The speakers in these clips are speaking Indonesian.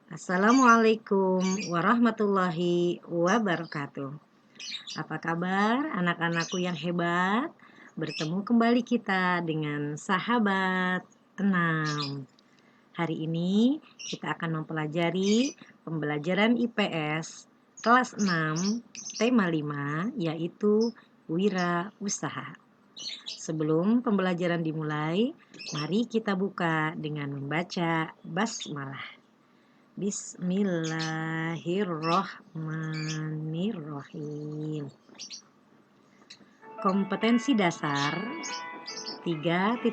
Assalamualaikum warahmatullahi wabarakatuh. Apa kabar anak-anakku yang hebat? Bertemu kembali kita dengan sahabat 6. Hari ini kita akan mempelajari pembelajaran IPS kelas 6 tema 5 yaitu wirausaha. Sebelum pembelajaran dimulai, mari kita buka dengan membaca basmalah. Bismillahirrohmanirrohim. Kompetensi dasar 3.3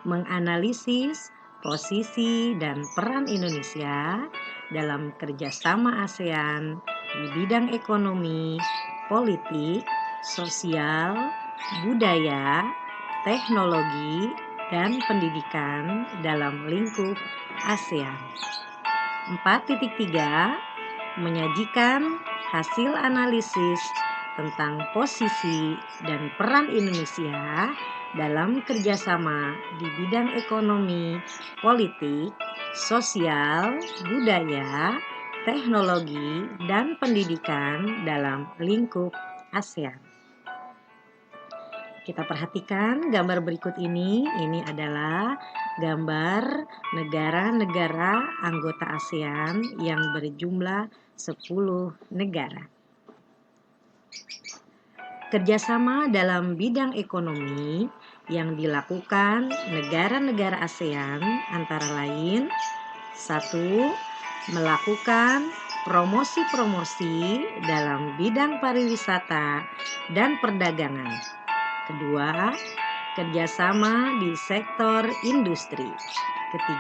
menganalisis posisi dan peran Indonesia dalam kerjasama ASEAN di bidang ekonomi, politik, sosial, budaya, teknologi, dan pendidikan dalam lingkup ASEAN. 4.3 menyajikan hasil analisis tentang posisi dan peran Indonesia dalam kerjasama di bidang ekonomi, politik, sosial, budaya, teknologi, dan pendidikan dalam lingkup ASEAN. Kita perhatikan gambar berikut ini. Ini adalah gambar negara-negara anggota ASEAN yang berjumlah 10 negara. Kerjasama dalam bidang ekonomi yang dilakukan negara-negara ASEAN antara lain 1. Melakukan promosi-promosi dalam bidang pariwisata dan perdagangan. 2. Kerjasama di sektor industri.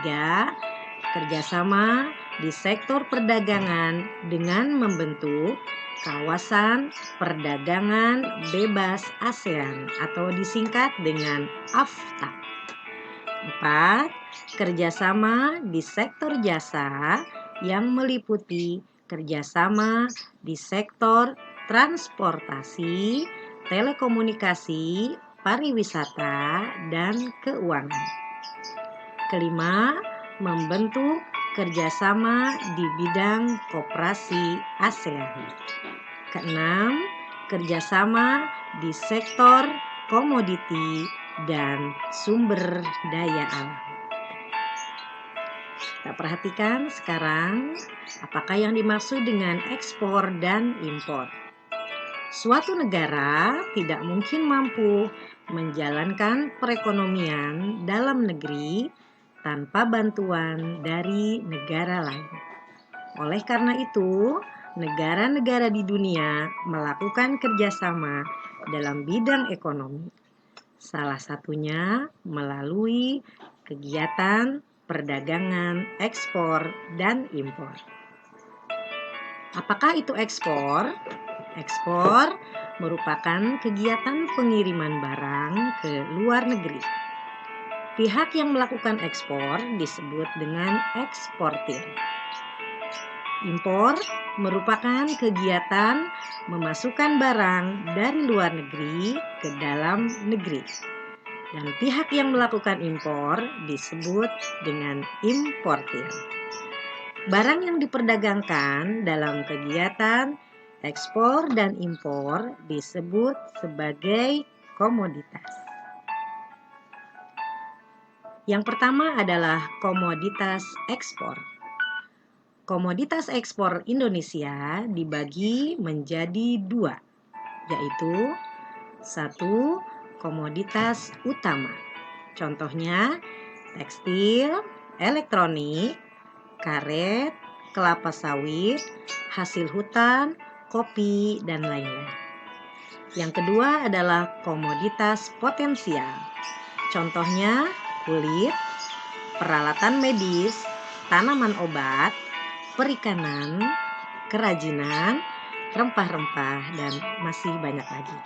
3. Kerjasama di sektor perdagangan dengan membentuk kawasan perdagangan bebas ASEAN atau disingkat dengan AFTA. 4. Kerjasama di sektor jasa yang meliputi kerjasama di sektor transportasi, telekomunikasi, pariwisata, dan keuangan. 5. Membentuk kerjasama di bidang koperasi ASEAN. 6. Kerjasama di sektor komoditi dan sumber daya alam. Kita perhatikan sekarang apakah yang dimaksud dengan ekspor dan impor. Suatu negara tidak mungkin mampu menjalankan perekonomian dalam negeri tanpa bantuan dari negara lain. Oleh karena itu, negara-negara di dunia melakukan kerjasama dalam bidang ekonomi. Salah satunya melalui kegiatan perdagangan ekspor dan impor. Apakah itu ekspor? Ekspor merupakan kegiatan pengiriman barang ke luar negeri. Pihak yang melakukan ekspor disebut dengan eksportir. Impor merupakan kegiatan memasukkan barang dari luar negeri ke dalam negeri. Dan pihak yang melakukan impor disebut dengan importir. Barang yang diperdagangkan dalam kegiatan ekspor dan impor disebut sebagai komoditas. Yang pertama adalah komoditas ekspor. Komoditas ekspor Indonesia dibagi menjadi 2, yaitu 1. Komoditas utama. Contohnya tekstil, elektronik, karet, kelapa sawit, hasil hutan, kopi, dan lain-lain. Yang kedua adalah komoditas potensial. Contohnya kulit, peralatan medis, tanaman obat, perikanan, kerajinan, rempah-rempah, dan masih banyak lagi.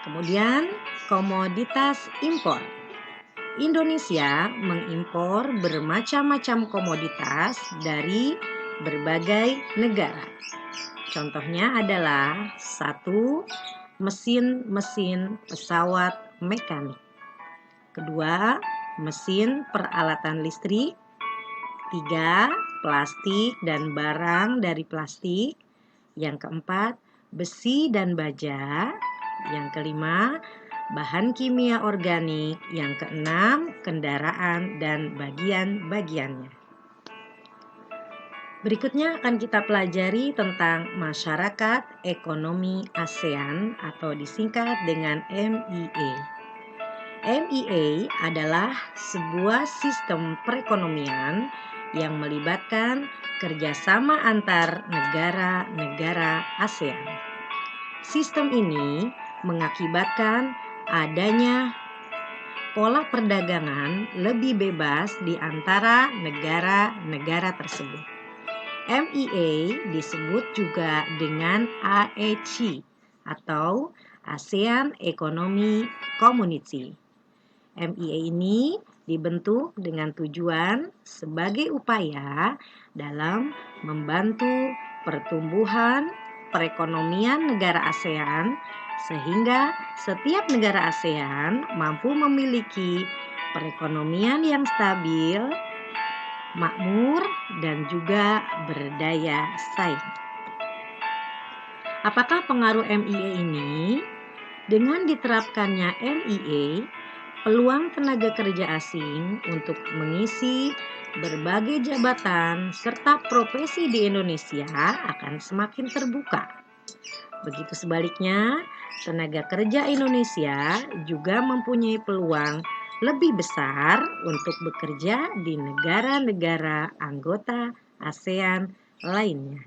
Kemudian komoditas impor. Indonesia mengimpor bermacam-macam komoditas dari berbagai negara. Contohnya adalah 1. Mesin-mesin pesawat mekanik. 2. Mesin peralatan listrik. Ketiga, plastik dan barang dari plastik. Yang keempat, besi dan baja. Yang kelima, bahan kimia organik. Yang keenam, kendaraan dan bagian-bagiannya. Berikutnya akan kita pelajari tentang masyarakat ekonomi ASEAN atau disingkat dengan MIA. MIA adalah sebuah sistem perekonomian yang melibatkan kerjasama antar negara-negara ASEAN. Sistem ini mengakibatkan adanya pola perdagangan lebih bebas di antara negara-negara tersebut. MIA disebut juga dengan AEC atau ASEAN Economic Community. MIA ini dibentuk dengan tujuan sebagai upaya dalam membantu pertumbuhan perekonomian negara ASEAN sehingga setiap negara ASEAN mampu memiliki perekonomian yang stabil, makmur, dan juga berdaya saing. Apakah pengaruh MIA ini? Dengan diterapkannya MIA, peluang tenaga kerja asing untuk mengisi berbagai jabatan serta profesi di Indonesia akan semakin terbuka. Begitu sebaliknya, tenaga kerja Indonesia juga mempunyai peluang lebih besar untuk bekerja di negara-negara anggota ASEAN lainnya.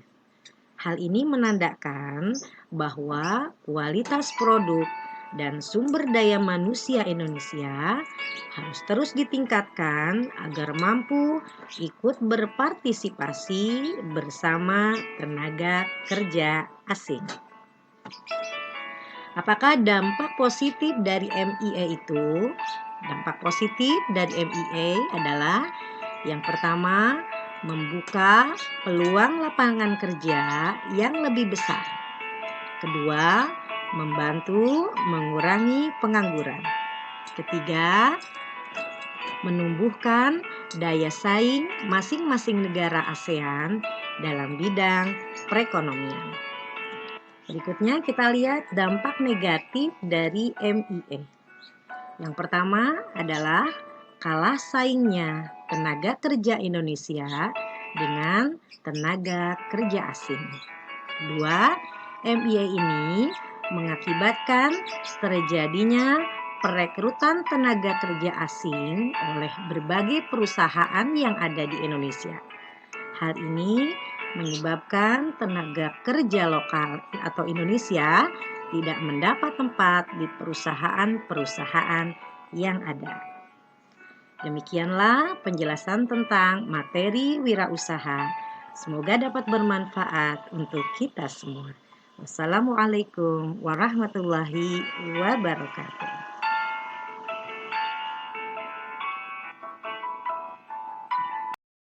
Hal ini menandakan bahwa kualitas produk dan sumber daya manusia Indonesia harus terus ditingkatkan agar mampu ikut berpartisipasi bersama tenaga kerja asing. Apakah dampak positif dari MIA itu? Dampak positif dari MIA adalah yang pertama, membuka peluang lapangan kerja yang lebih besar. Kedua, membantu mengurangi pengangguran. Ketiga, menumbuhkan daya saing masing-masing negara ASEAN dalam bidang perekonomian. Berikutnya kita lihat dampak negatif dari MIA. Yang pertama adalah kalah saingnya tenaga kerja Indonesia dengan tenaga kerja asing. Kedua, MIA ini mengakibatkan terjadinya perekrutan tenaga kerja asing oleh berbagai perusahaan yang ada di Indonesia. Hal ini menyebabkan tenaga kerja lokal atau Indonesia tidak mendapat tempat di perusahaan-perusahaan yang ada. Demikianlah penjelasan tentang materi wirausaha. Semoga dapat bermanfaat untuk kita semua. Wassalamualaikum warahmatullahi wabarakatuh.